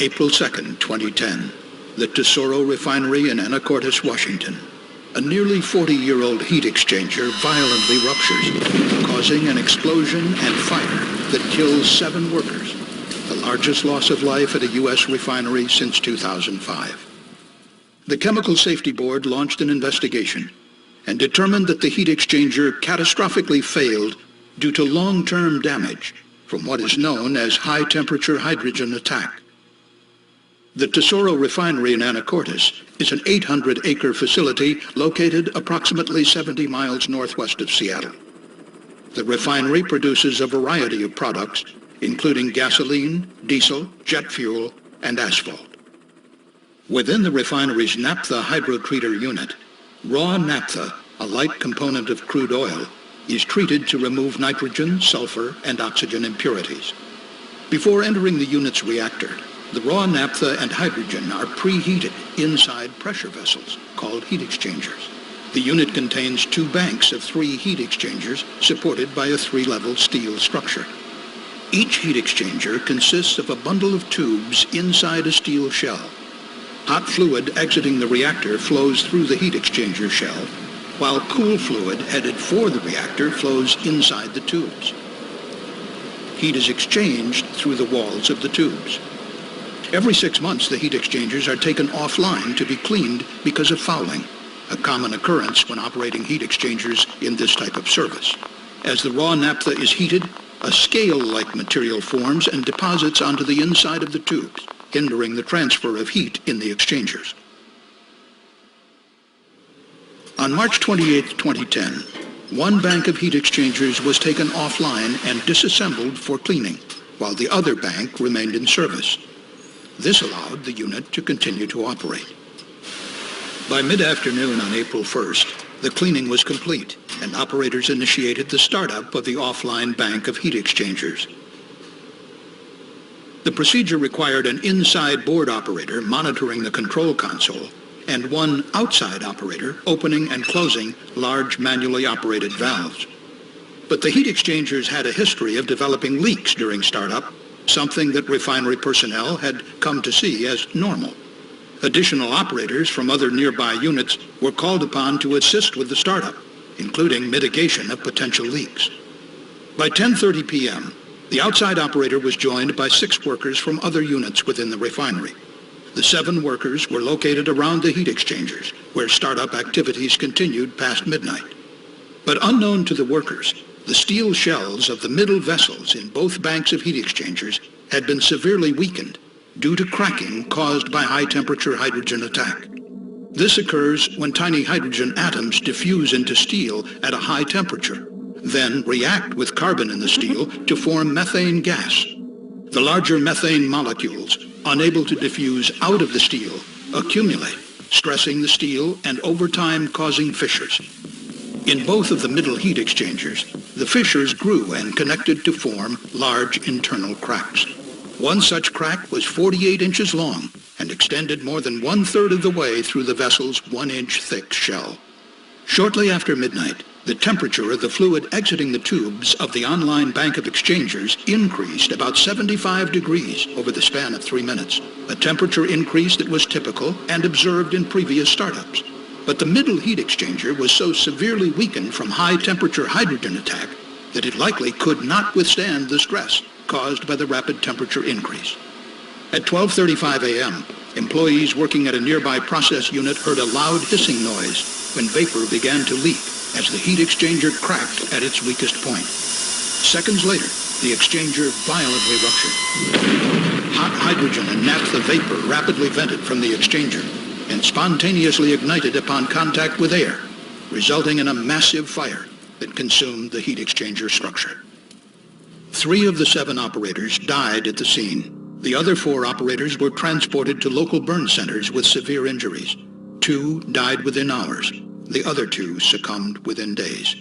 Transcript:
April 2nd, 2010, the Tesoro refinery in Anacortes, Washington. A nearly 40-year-old heat exchanger violently ruptures, causing an explosion and fire that kills 7 workers, the largest loss of life at a U.S. refinery since 2005. The Chemical Safety Board launched an investigation and determined that the heat exchanger catastrophically failed due to long-term damage from what is known as high-temperature hydrogen attack. The Tesoro refinery in Anacortes is an 800-acre facility located approximately 70 miles northwest of Seattle. The refinery produces a variety of products, including gasoline, diesel, jet fuel, and asphalt. Within the refinery's Htha hydrotreater unit, raw naphtha, a light component of crude oil, is treated to remove nitrogen, sulfur, and oxygen impurities. Before entering the unit's reactor, the raw naphtha and hydrogen are preheated inside pressure vessels called heat exchangers. The unit contains 2 banks of 3 heat exchangers supported by a 3-level steel structure. Each heat exchanger consists of a bundle of tubes inside a steel shell. Hot fluid exiting the reactor flows through the heat exchanger shell, while cool fluid headed for the reactor flows inside the tubes. Heat is exchanged through the walls of the tubes. Every 6 months, the heat exchangers are taken offline to be cleaned because of fouling, a common occurrence when operating heat exchangers in this type of service. As the raw naphtha is heated, a scale-like material forms and deposits onto the inside of the tubes, hindering the transfer of heat in the exchangers. On March 28, 2010, 1 bank of heat exchangers was taken offline and disassembled for cleaning, while the other bank remained in service. This allowed the unit to continue to operate. By mid-afternoon on April 1st, the cleaning was complete, and operators initiated the startup of the offline bank of heat exchangers. The procedure required an inside board operator monitoring the control console and 1 outside operator opening and closing large manually operated valves. But the heat exchangers had a history of developing leaks during startup, something that refinery personnel had come to see as normal. Additional operators from other nearby units were called upon to assist with the startup, including mitigation of potential leaks. By 10:30 p.m., the outside operator was joined by 6 workers from other units within the refinery. The 7 workers were located around the heat exchangers, where startup activities continued past midnight. But unknown to the workers, the steel shells of the middle vessels in both banks of heat exchangers had been severely weakened due to cracking caused by high-temperature hydrogen attack. This occurs when tiny hydrogen atoms diffuse into steel at a high temperature, then react with carbon in the steel to form methane gas. The larger methane molecules, unable to diffuse out of the steel, accumulate, stressing the steel and over time causing fissures. In both of the middle heat exchangers, the fissures grew and connected to form large internal cracks. One such crack was 48 inches long and extended more than 1/3 of the way through the vessel's 1-inch thick shell. Shortly after midnight, the temperature of the fluid exiting the tubes of the online bank of exchangers increased about 75 degrees over the span of 3 minutes, a temperature increase that was typical and observed in previous startups. But the middle heat exchanger was so severely weakened from high-temperature hydrogen attack that it likely could not withstand the stress caused by the rapid temperature increase. At 12:35 a.m., employees working at a nearby process unit heard a loud hissing noise when vapor began to leak as the heat exchanger cracked at its weakest point. Seconds later, the exchanger violently ruptured. Hot hydrogen and naphtha vapor rapidly vented from the exchanger and spontaneously ignited upon contact with air, resulting in a massive fire that consumed the heat exchanger structure. 3 of the 7 operators died at the scene. The other 4 operators were transported to local burn centers with severe injuries. 2 died within hours. The other 2 succumbed within days.